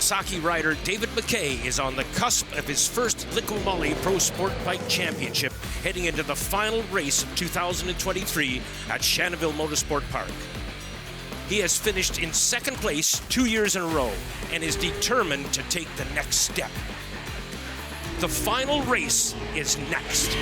Kawasaki rider David MacKay is on the cusp of his first Liqui Moly Pro Sport Bike Championship, heading into the final race of 2023 at Shannonville Motorsport Park. He has finished in second place 2 years in a row and is determined to take the next step. The final race is next.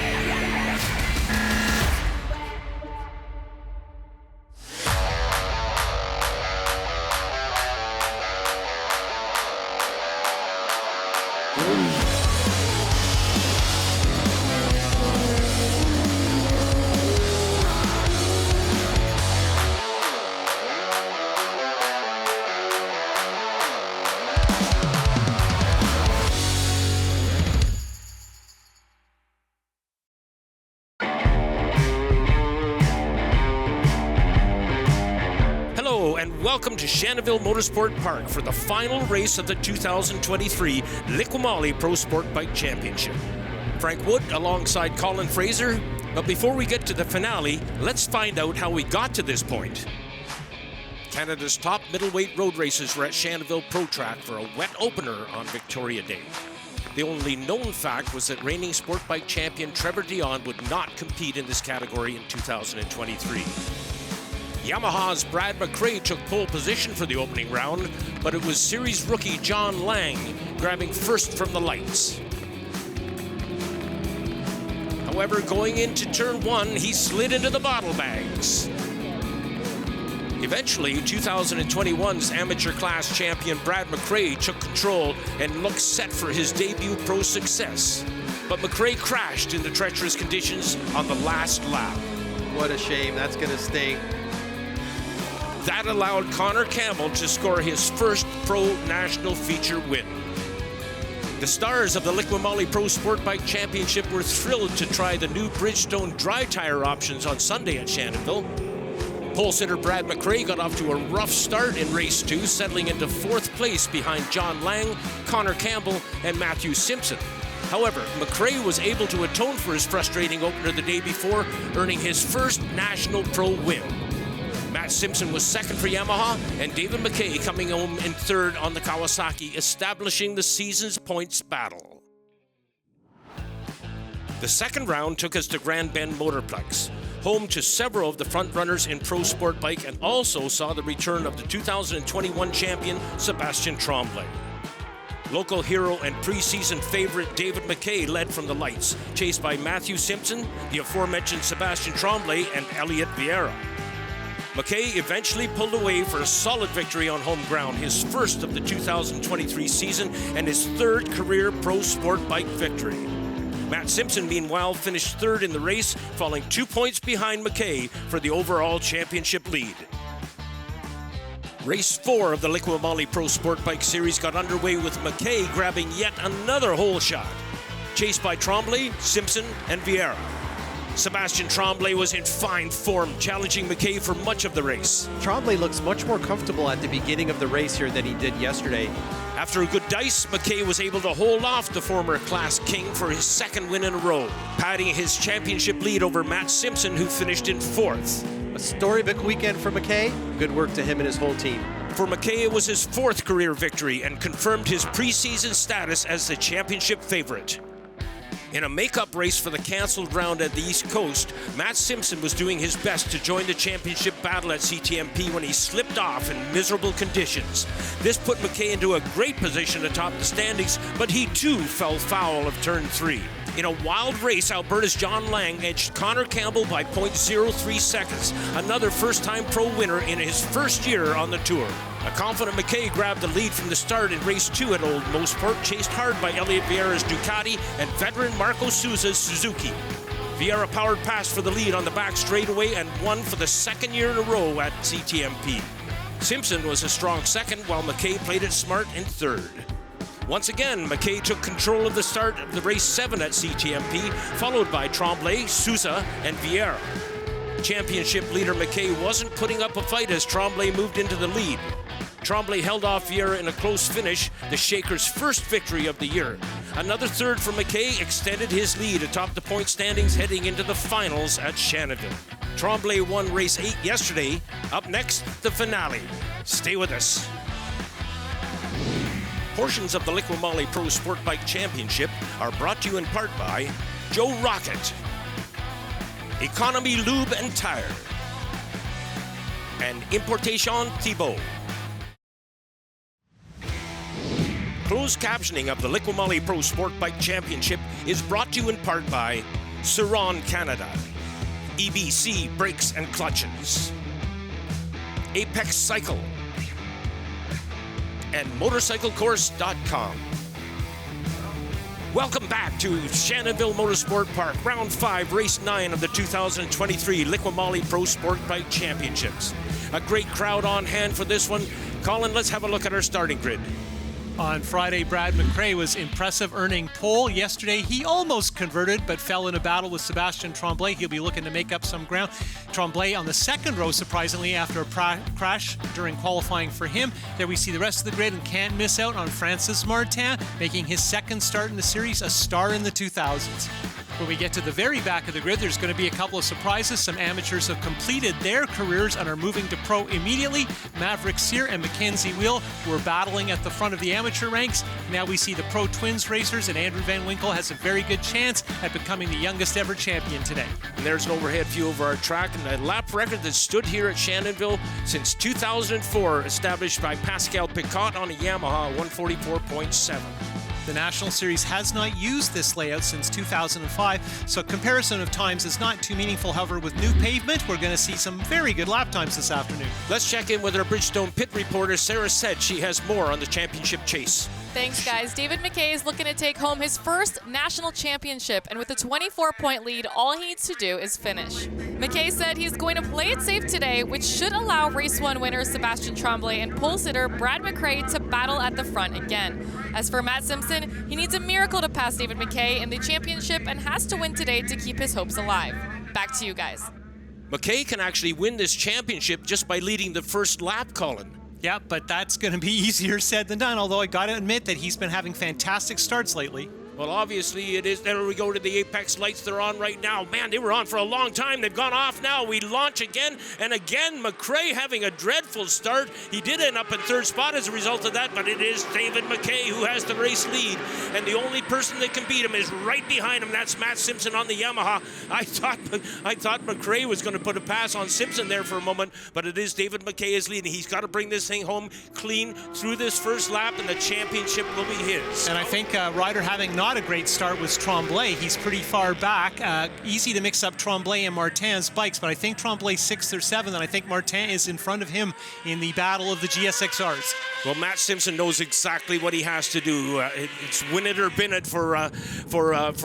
And welcome to Shannonville Motorsport Park for the final race of the 2023 Liqui Moly Pro Sport Bike Championship. Frank Wood alongside Colin Fraser, but before we get to the finale, let's find out how we got to this point. Canada's top middleweight road races were at Shannonville Pro Track for a wet opener on Victoria Day. The only known fact was that reigning sport bike champion Trevor Dion would not compete in this category in 2023. Yamaha's Brad MacKay took pole position for the opening round, but it was series rookie John Lang grabbing first from the lights. However, going into turn one, he slid into the bottle bags. Eventually, 2021's amateur class champion Brad MacKay took control and looked set for his debut pro success. But MacKay crashed in the treacherous conditions on the last lap. What a shame, that's gonna sting. That allowed Connor Campbell to score his first pro national feature win. The stars of the Liqui Moly Pro Sport Bike Championship were thrilled to try the new Bridgestone dry tire options on Sunday at Shannonville. Pole sitter Brad MacKay got off to a rough start in race 2, settling into 4th place behind John Lang, Connor Campbell, and Matthew Simpson. However, MacKay was able to atone for his frustrating opener the day before, earning his first national pro win. Matt Simpson was second for Yamaha, and David MacKay coming home in third on the Kawasaki, establishing the season's points battle. The second round took us to Grand Bend Motorplex, home to several of the frontrunners in pro sport bike, and also saw the return of the 2021 champion Sébastien Tremblay. Local hero and preseason favorite David MacKay led from the lights, chased by Matthew Simpson, the aforementioned Sébastien Tremblay, and Elliot Vieira. MacKay eventually pulled away for a solid victory on home ground, his first of the 2023 season and his third career pro sport bike victory. Matt Simpson, meanwhile, finished third in the race, falling 2 points behind MacKay for the overall championship lead. Race 4 of the Liqui Moly Pro Sport Bike Series got underway with MacKay grabbing yet another hole shot, chased by Tremblay, Simpson, and Vieira. Sébastien Tremblay was in fine form, challenging MacKay for much of the race. Tremblay looks much more comfortable at the beginning of the race here than he did yesterday. After a good dice, MacKay was able to hold off the former class king for his second win in a row, padding his championship lead over Matt Simpson, who finished in 4th. A storybook weekend for MacKay. Good work to him and his whole team. For MacKay, it was his 4th career victory and confirmed his preseason status as the championship favorite. In a makeup race for the cancelled round at the East Coast, Matt Simpson was doing his best to join the championship battle at CTMP when he slipped off in miserable conditions. This put MacKay into a great position atop the standings, but he too fell foul of turn 3. In a wild race, Alberta's John Lang edged Connor Campbell by 0.03 seconds, another first-time pro winner in his first year on the tour. A confident MacKay grabbed the lead from the start in race 2 at Old Mosport, chased hard by Elliot Vieira's Ducati and veteran Marco Souza's Suzuki. Vieira powered past for the lead on the back straightaway and won for the second year in a row at CTMP. Simpson was a strong second, while MacKay played it smart in third. Once again, MacKay took control of the start of the race 7 at CTMP, followed by Tremblay, Souza, and Vieira. Championship leader MacKay wasn't putting up a fight as Tremblay moved into the lead. Tremblay held off Vieira in a close finish, the Shaker's first victory of the year. Another third for MacKay extended his lead atop the point standings heading into the finals at Shannonville. Tremblay won race 8 yesterday. Up next, the finale. Stay with us. Portions of the Liqui Moly Pro Sport Bike Championship are brought to you in part by Joe Rocket, Economy Lube and Tire, and Importation Thibault. Closed captioning of the Liqui Moly Pro Sport Bike Championship is brought to you in part by Suron Canada, EBC Brakes and Clutches, Apex Cycle, and MotorcycleCourse.com. Welcome back to Shannonville Motorsport Park, Round 5, Race 9 of the 2023 Liqui Moly Pro Sport Bike Championships. A great crowd on hand for this one. Colin, let's have a look at our starting grid. On Friday, Brad MacKay was impressive, earning pole. Yesterday, he almost converted, but fell in a battle with Sebastien Tremblay. He'll be looking to make up some ground. Tremblay on the second row, surprisingly, after a crash during qualifying for him. There we see the rest of the grid, and can't miss out on Francis Martin, making his second start in the series, a star in the 2000s. When we get to the very back of the grid, there's going to be a couple of surprises. Some amateurs have completed their careers and are moving to pro immediately. Maverick Sear and Mackenzie Wheel were battling at the front of the amateur ranks. Now we see the pro twins racers, and Andrew Van Winkle has a very good chance at becoming the youngest ever champion today. And there's an overhead view of our track and a lap record that stood here at Shannonville since 2004, established by Pascal Picot on a Yamaha 144.7. The National Series has not used this layout since 2005, so comparison of times is not too meaningful. However, with new pavement, we're going to see some very good lap times this afternoon. Let's check in with our Bridgestone pit reporter, Sarah said. She has more on the championship chase. Thanks, guys. David MacKay is looking to take home his first national championship, and with a 24-point lead, all he needs to do is finish. MacKay said he's going to play it safe today, which should allow Race 1 winner Sebastien Tremblay and pole sitter Brad MacKay to battle at the front again. As for Matt Simpson, he needs a miracle to pass David MacKay in the championship and has to win today to keep his hopes alive. Back to you guys. MacKay can actually win this championship just by leading the first lap, Colin. Yeah, but that's going to be easier said than done, although I got to admit that he's been having fantastic starts lately. Well, obviously it is. There we go to the apex lights. They're on right now. Man, they were on for a long time. They've gone off now. We launch again and again. MacKay having a dreadful start. He did end up in third spot as a result of that, but it is David MacKay who has the race lead, and the only person that can beat him is right behind him. That's Matt Simpson on the Yamaha. I thought MacKay was going to put a pass on Simpson there for a moment, but it is David MacKay is leading. He's got to bring this thing home clean through this first lap, and the championship will be his. And I think Ryder having not a great start was Tremblay. He's pretty far back. Easy to mix up Tremblay and Martin's bikes, but I think Tremblay's 6th or 7th, and I think Martin is in front of him in the battle of the GSXRs. Well, Matt Simpson knows exactly what he has to do. It's win it or bin it for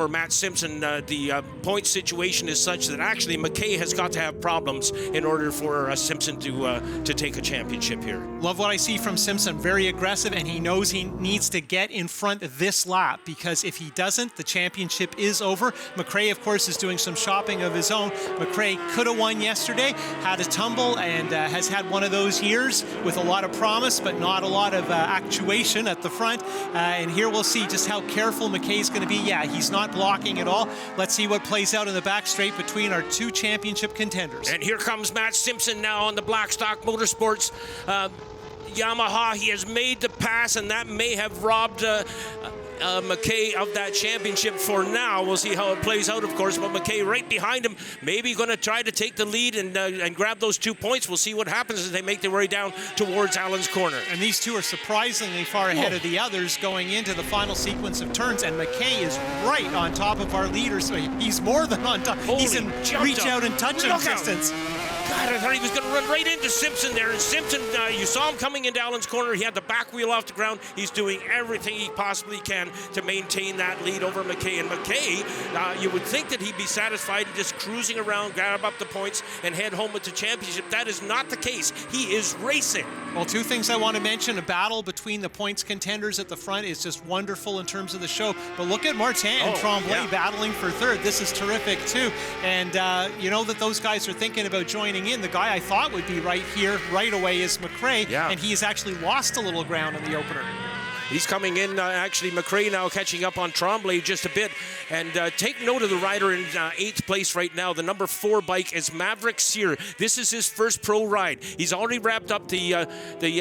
Matt Simpson. The point situation is such that actually MacKay has got to have problems in order for Simpson to take a championship here. Love what I see from Simpson. Very aggressive, and he knows he needs to get in front this lap, because if he doesn't, the championship is over. MacKay, of course, is doing some shopping of his own. MacKay could have won yesterday, had a tumble, and has had one of those years with a lot of promise, but not a lot of actuation at the front. And here we'll see just how careful MacKay's going to be. Yeah, he's not blocking at all. Let's see what plays out in the back straight between our two championship contenders. And here comes Matt Simpson now on the Blackstock Motorsports Yamaha. He has made the pass, and that may have robbed MacKay of that championship for now. We'll see how it plays out, of course, but MacKay right behind him, maybe going to try to take the lead and grab those 2 points. We'll see what happens as they make their way down towards Allen's corner. And these two are surprisingly far ahead of the others going into the final sequence of turns, and MacKay is right on top of our leaders. So he's more than on top. He's in reach out and touch distance. God, I thought he was going to run right into Simpson there. And Simpson, you saw him coming into Allen's corner. He had the back wheel off the ground. He's doing everything he possibly can to maintain that lead over MacKay. And MacKay, you would think that he'd be satisfied in just cruising around, grab up the points, and head home with the championship. That is not the case. He is racing. Well, two things I want to mention. A battle between the points contenders at the front is just wonderful in terms of the show. But look at Martin and Tremblay battling for third. This is terrific, too. And you know that those guys are thinking about joining in. The guy I thought would be right here right away is MacKay, and he has actually lost a little ground in the opener. He's coming in, actually, MacKay now catching up on Tremblay just a bit. And take note of the rider in 8th place right now. The number 4 bike is Maverick Sear. This is his first pro ride. He's already wrapped up the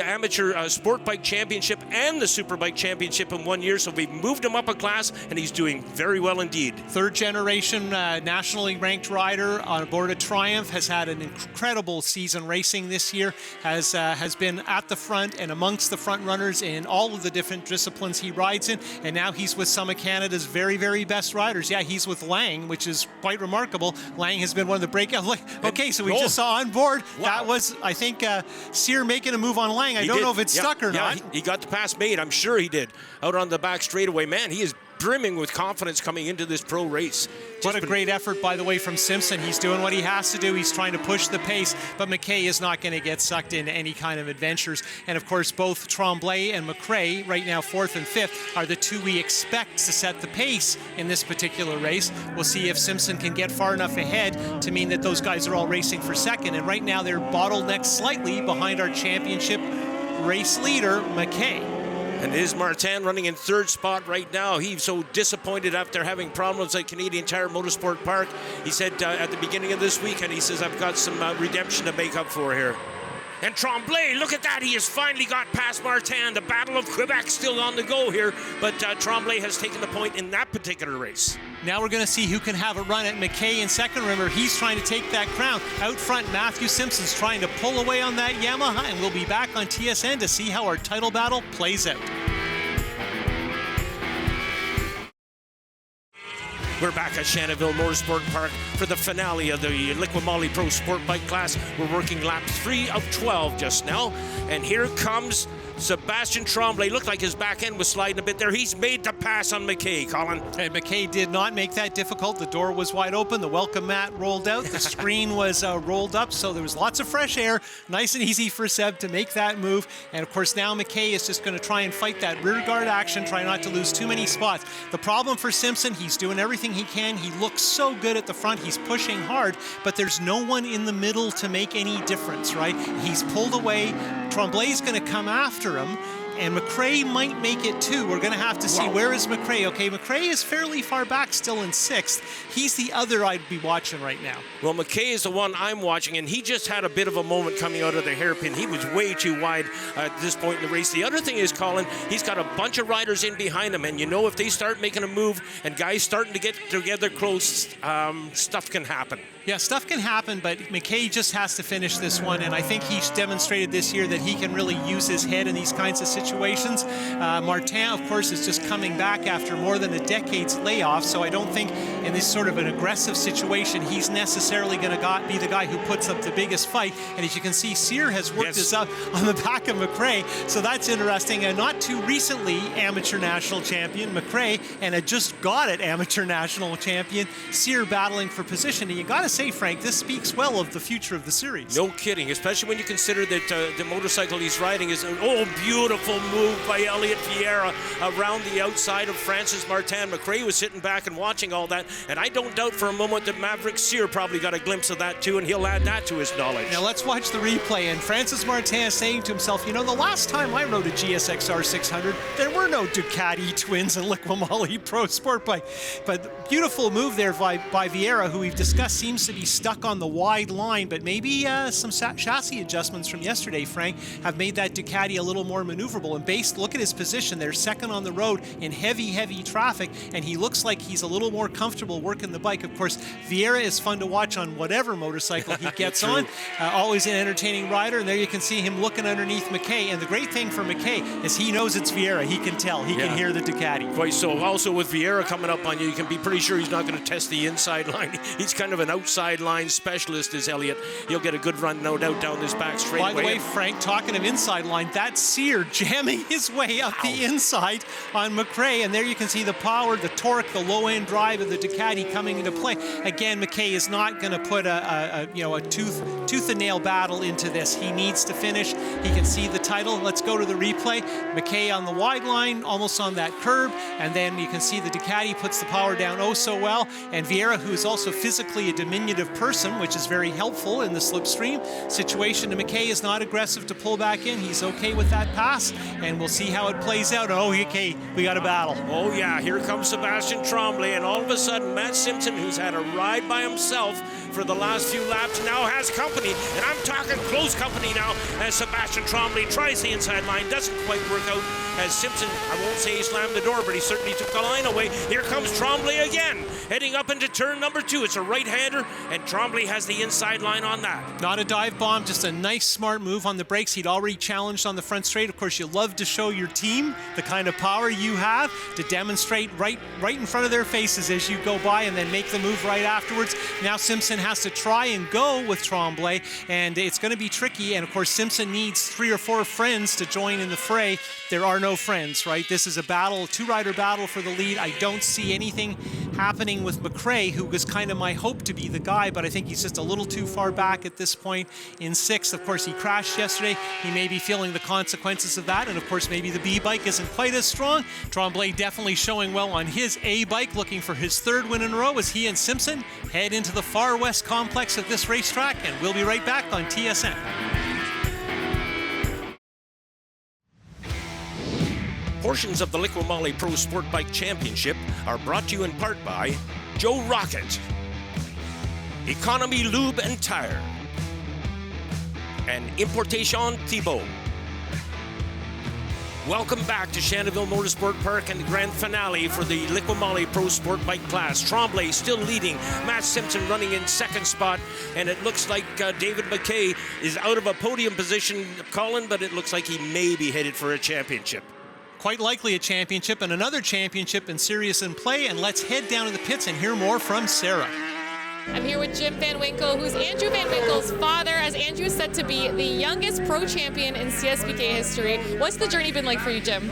Amateur Sport Bike Championship and the Superbike Championship in 1 year, so we've moved him up a class, and he's doing very well indeed. Third generation nationally ranked rider on board a Triumph, has had an incredible season racing this year, has been at the front and amongst the front runners in all of the different disciplines he rides in, and now he's with some of Canada's very, very best riders. Yeah, he's with Lang, which is quite remarkable. Lang has been one of the breakout. Okay, so we just saw on board. Wow. That was, I think, Sear making a move on Lang. I don't know if it's stuck or not. He got the pass made. I'm sure he did. Out on the back straightaway. Man, he is brimming with confidence coming into this pro race. What a great effort, by the way, from Simpson. He's doing what he has to do. He's trying to push the pace, but MacKay is not going to get sucked into any kind of adventures. And, of course, both Tremblay and MacKay, right now 4th and 5th, are the two we expect to set the pace in this particular race. We'll see if Simpson can get far enough ahead to mean that those guys are all racing for second. And right now they're bottlenecked slightly behind our championship race leader, MacKay. And it is Martin running in 3rd spot right now. He's so disappointed after having problems at Canadian Tire Motorsport Park. He said at the beginning of this weekend, he says, I've got some redemption to make up for here. And Tremblay, look at that. He has finally got past Martin. The Battle of Quebec still on the go here, but Tremblay has taken the point in that particular race. Now we're going to see who can have a run at MacKay in second. Remember, he's trying to take that crown. Out front, Matthew Simpson's trying to pull away on that Yamaha, and we'll be back on TSN to see how our title battle plays out. We're back at Shannonville Motorsport Park for the finale of the Liqui Moly Pro Sport Bike class. We're working lap 3 of 12 just now. And here comes Sebastian Tremblay. Looked like his back end was sliding a bit there. He's made the pass on MacKay, Colin. And MacKay did not make that difficult. The door was wide open. The welcome mat rolled out. The screen was rolled up, so there was lots of fresh air. Nice and easy for Seb to make that move. And, of course, now MacKay is just going to try and fight that rear guard action, try not to lose too many spots. The problem for Simpson, he's doing everything he can. He looks so good at the front. He's pushing hard, but there's no one in the middle to make any difference, right? He's pulled away. Tremblay's going to come after him, and MacKay might make it too. We're going to have to see. Where is MacKay? Okay, MacKay is fairly far back, still in 6th. He's the other I'd be watching right now. Well, MacKay is the one I'm watching, and he just had a bit of a moment coming out of the hairpin. He was way too wide at this point in the race. The other thing is, Colin, he's got a bunch of riders in behind him, and you know if they start making a move and guys starting to get together close, stuff can happen. Yeah, stuff can happen, but MacKay just has to finish this one, and I think he's demonstrated this year that he can really use his head in these kinds of situations. Martin, of course, is just coming back after more than a decade's layoff, so I don't think in this sort of an aggressive situation he's necessarily going to be the guy who puts up the biggest fight. And as you can see, Sear has worked this up on the back of MacKay, so that's interesting. And not too recently, amateur national champion MacKay, and had just got it amateur national champion Sear battling for position. And you got to say, Frank, this speaks well of the future of the series. No kidding, especially when you consider that the motorcycle he's riding is an beautiful move by Elliot Vieira around the outside of Francis Martin. MacKay was sitting back and watching all that, and I don't doubt for a moment that Maverick Sear probably got a glimpse of that too, and he'll add that to his knowledge. Now let's watch the replay, and Francis Martin is saying to himself, you know, the last time I rode a GSXR 600, there were no Ducati twins in Liqui Moly Pro Sport Bike. But beautiful move there by Vieira, who we've discussed seems to be stuck on the wide line, but maybe some chassis adjustments from yesterday, Frank, have made that Ducati a little more maneuverable. And look at his position. They're second on the road in heavy traffic, and he looks like he's a little more comfortable working the bike. Of course, Vieira is fun to watch on whatever motorcycle he gets on. Always an entertaining rider, and there you can see him looking underneath MacKay. And the great thing for MacKay is he knows it's Vieira. He can tell. He can hear the Ducati. Quite so. Also, with Vieira coming up on you, you can be pretty sure he's not going to test the inside line. He's kind of an outside line specialist, is Elliot. He'll get a good run, no doubt, down this back straightaway. By the way, Frank, talking of inside line, that's Sear jamming his way up the inside on MacKay, and there you can see the power, the torque, the low-end drive of the Ducati coming into play. Again, MacKay is not going to put a tooth and nail battle into this. He needs to finish. He can see the title. Let's go to the replay. MacKay on the wide line, almost on that curb, and then you can see the Ducati puts the power down oh so well, and Vieira, who is also physically a diminutive diminutive person, which is very helpful in the slipstream situation. And MacKay is not aggressive to pull back in. He's okay with that pass, and we'll see how it plays out. Oh, okay, we got a battle. Oh yeah, here comes Sebastian Tremblay, and all of a sudden Matt Simpson, who's had a ride by himself for the last few laps, now has company, and I'm talking close company now, as Sebastian Tremblay tries the inside line, doesn't quite work out, as Simpson, I won't say he slammed the door, but he certainly took the line away. Here comes Tremblay again, heading up into turn number 2. It's a right-hander, and Tremblay has the inside line on that. Not a dive bomb, just a nice, smart move on the brakes. He'd already challenged on the front straight. Of course, you love to show your team the kind of power you have to demonstrate right in front of their faces as you go by, and then make the move right afterwards. Now Simpson has to try and go with Tremblay, and it's going to be tricky. And of course, Simpson needs 3 or 4 friends to join in the fray. There are no friends, right? This is a battle, a 2-rider battle for the lead. I don't see anything happening with McRae, who was kind of my hope to be the guy, but I think he's just a little too far back at this point in 6th. Of course, he crashed yesterday. He may be feeling the consequences of that, and of course, maybe the B bike isn't quite as strong. Tremblay definitely showing well on his A bike, looking for his 3rd win in a row as he and Simpson head into the far west complex of this racetrack, and we'll be right back on TSN. Portions of the Liqui Moly Pro Sport Bike Championship are brought to you in part by Joe Rocket, Economy Lube and Tire, and Importation Thibault. Welcome back to Shanaville Motorsport Park and the grand finale for the Liqui Moly Pro Sport Bike class. Tremblay still leading, Matt Simpson running in 2nd spot, and it looks like David MacKay is out of a podium position, Colin, but it looks like he may be headed for a championship. Quite likely a championship, and another championship in serious in play. And let's head down to the pits and hear more from Sarah. I'm here with Jim Van Winkle, who's Andrew Van Winkle's father, as Andrew is said to be the youngest pro champion in CSBK history. What's the journey been like for you, Jim?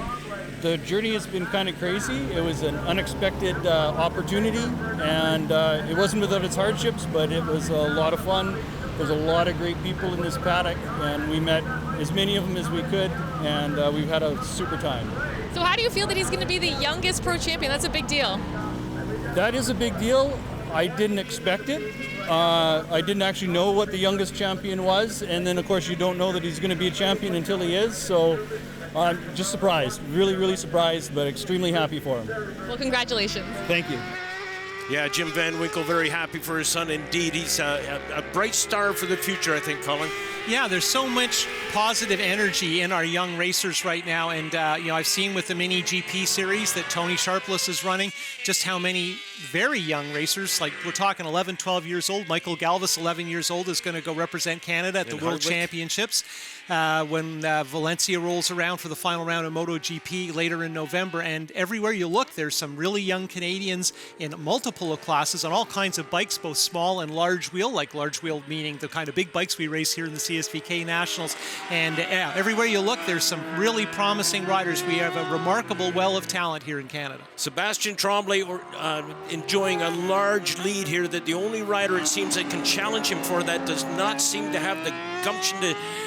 The journey has been kind of crazy. It was an unexpected opportunity, and it wasn't without its hardships, but it was a lot of fun. There's a lot of great people in this paddock, and we met as many of them as we could, and we've had a super time. So how do you feel that he's going to be the youngest pro champion? That's a big deal. That is a big deal. I didn't expect it. I didn't actually know what the youngest champion was, and then of course you don't know that he's going to be a champion until he is, so I'm just surprised. Really, really surprised, but extremely happy for him. Well, congratulations. Thank you. Yeah, Jim Van Winkle very happy for his son indeed. He's a bright star for the future, I think, Colin. Yeah, there's so much positive energy in our young racers right now, and I've seen with the mini GP series that Tony Sharpless is running just how many very young racers, like we're talking 11, 12 years old. Michael Galvis, 11 years old, is going to go represent Canada at the World Championships when Valencia rolls around for the final round of MotoGP later in November. And everywhere you look, there's some really young Canadians in multiple classes on all kinds of bikes, both small and large wheel, like large wheel meaning the kind of big bikes we race here in the CSBK Nationals. And everywhere you look, there's some really promising riders. We have a remarkable well of talent here in Canada. Sebastian Tremblay enjoying a large lead here, that the only rider it seems that can challenge him for that does not seem to have the gumption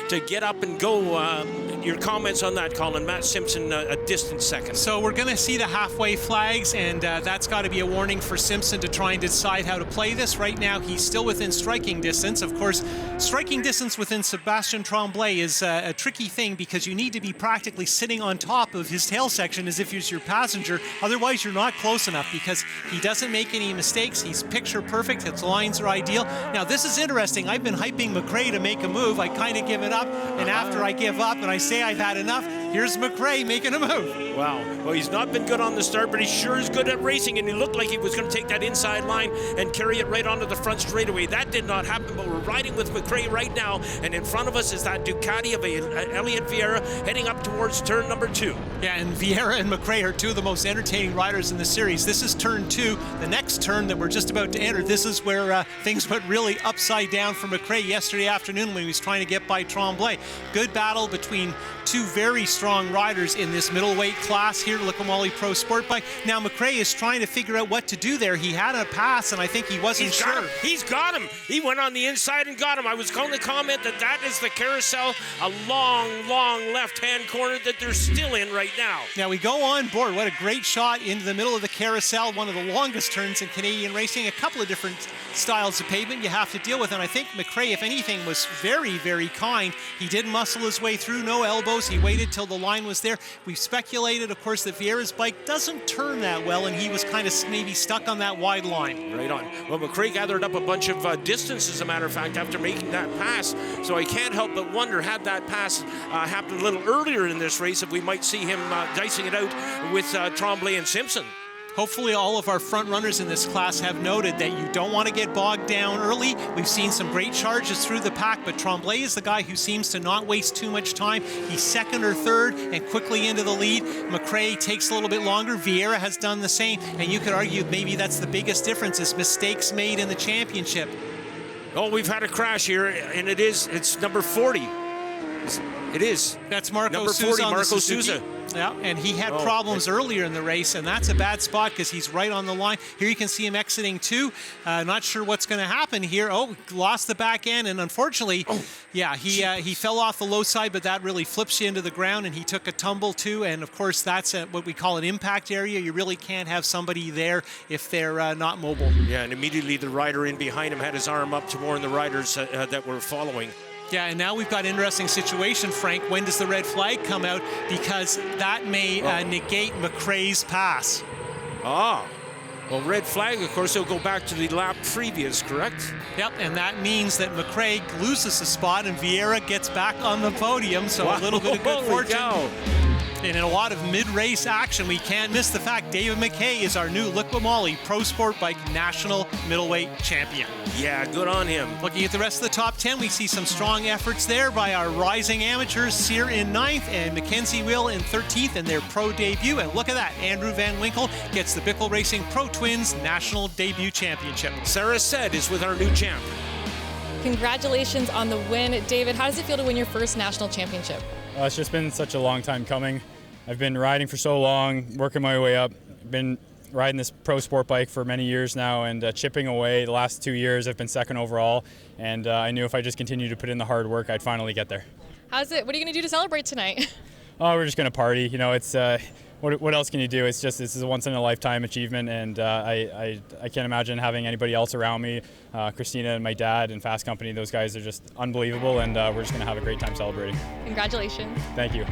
to get up and go. Your comments on that, Colin? Matt Simpson a distant 2nd. So we're going to see the halfway flags, and that's got to be a warning for Simpson to try and decide how to play this. Right now, he's still within striking distance. Of course, striking distance within Sebastian Tremblay is a tricky thing, because you need to be practically sitting on top of his tail section as if he's your passenger. Otherwise, you're not close enough, because he doesn't make any mistakes. He's picture perfect. His lines are ideal. Now, this is interesting. I've been hyping McRae to make a move. I kind of give it up, and after I give up and I say I've had enough, here's McRae making a move. Wow. Well, he's not been good on the start, but he sure is good at racing, and he looked like he was going to take that inside line and carry it right onto the front straightaway. That did not happen, but we're riding with McRae right now, and in front of us is that Ducati of Elliot Vieira heading up towards turn number 2. Yeah, and Vieira and McRae are two of the most entertaining riders in the series. This is turn 2. The next turn that we're just about to enter, this is where things went really upside down for McRae yesterday afternoon when he was trying to get by Tremblay. Good battle between two very strong strong riders in this middleweight class here, Liqui Moly Pro Sport Bike. Now MacKay is trying to figure out what to do there. He had a pass, and I think he wasn't sure. He's got him. He went on the inside and got him. I was going to comment that is the carousel, a long, long left-hand corner that they're still in right now. Now we go on board. What a great shot into the middle of the carousel, one of the longest turns in Canadian racing. A couple of different styles of pavement you have to deal with, and I think MacKay, if anything, was very, very kind. He did muscle his way through, no elbows. He waited till the line was there. We've speculated, of course, that Vieira's bike doesn't turn that well, and he was kind of maybe stuck on that wide line. Right on. Well, MacKay gathered up a bunch of distance, as a matter of fact, after making that pass. So I can't help but wonder, had that pass happened a little earlier in this race, if we might see him dicing it out with Tremblay and Simpson. Hopefully all of our front runners in this class have noted that you don't want to get bogged down early. We've seen some great charges through the pack, but Tremblay is the guy who seems to not waste too much time. He's second or third and quickly into the lead. MacKay takes a little bit longer. Vieira has done the same, and you could argue maybe that's the biggest difference, is mistakes made in the championship. Oh, we've had a crash here, and it's number 40. It is. That's Marco number 40, Souza. Marco Souza. Yeah, and he had problems earlier in the race, and that's a bad spot because he's right on the line. Here you can see him exiting too. Not sure what's going to happen here. Oh, lost the back end, and unfortunately, he fell off the low side, but that really flips you into the ground, and he took a tumble too. And of course, that's what we call an impact area. You really can't have somebody there if they're not mobile. Yeah, and immediately the rider in behind him had his arm up to warn the riders that were following. Yeah, and now we've got an interesting situation, Frank. When does the red flag come out? Because that may negate MacKay's pass. Ah. Well, red flag, of course, he'll go back to the lap previous, correct? Yep, and that means that MacKay loses a spot and Vieira gets back on the podium, so a little bit of good fortune. And in a lot of mid-race action, we can't miss the fact David MacKay is our new Liqui Moly Pro Sport Bike National Middleweight Champion. Yeah, good on him. Looking at the rest of the top 10, we see some strong efforts there by our rising amateurs. Sear in 9th and Mackenzie Will in 13th in their pro debut. And look at that, Andrew Van Winkle gets the Bickle Racing Pro Twins National Debut Championship. Sarah Said is with our new champ. Congratulations on the win. David, how does it feel to win your first national championship? It's just been such a long time coming. I've been riding for so long, working my way up. I've been riding this pro sport bike for many years now and chipping away. The last 2 years I've been second overall, and I knew if I just continued to put in the hard work, I'd finally get there. What are you going to do to celebrate tonight? Oh, we're just going to party. You know, it's what else can you do? This is a once-in-a-lifetime achievement, and I can't imagine having anybody else around me. Christina and my dad and Fast Company, those guys are just unbelievable, and we're just going to have a great time celebrating. Congratulations. Thank you.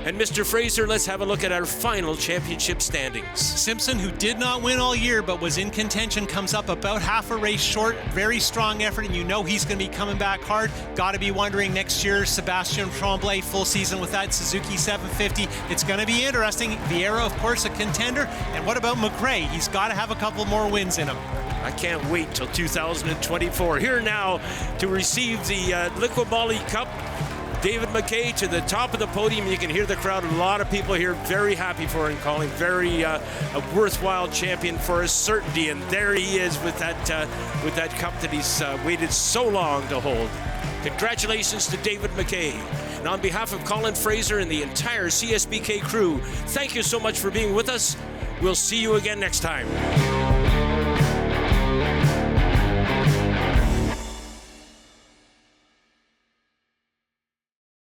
And Mr. Fraser, let's have a look at our final championship standings. Simpson, who did not win all year but was in contention, comes up about half a race short. Very strong effort, and you know he's going to be coming back hard. Got to be wondering next year, Sebastien Tremblay, full season with that Suzuki 750. It's going to be interesting. Vieira, of course, a contender. And what about MacKay? He's got to have a couple more wins in him. I can't wait till 2024. Here now to receive the Liqui Moly Cup. David MacKay to the top of the podium. You can hear the crowd. A lot of people here very happy for him, calling very a worthwhile champion for his certainty. And there he is with that cup that he's waited so long to hold. Congratulations to David MacKay. And on behalf of Colin Fraser and the entire CSBK crew, thank you so much for being with us. We'll see you again next time.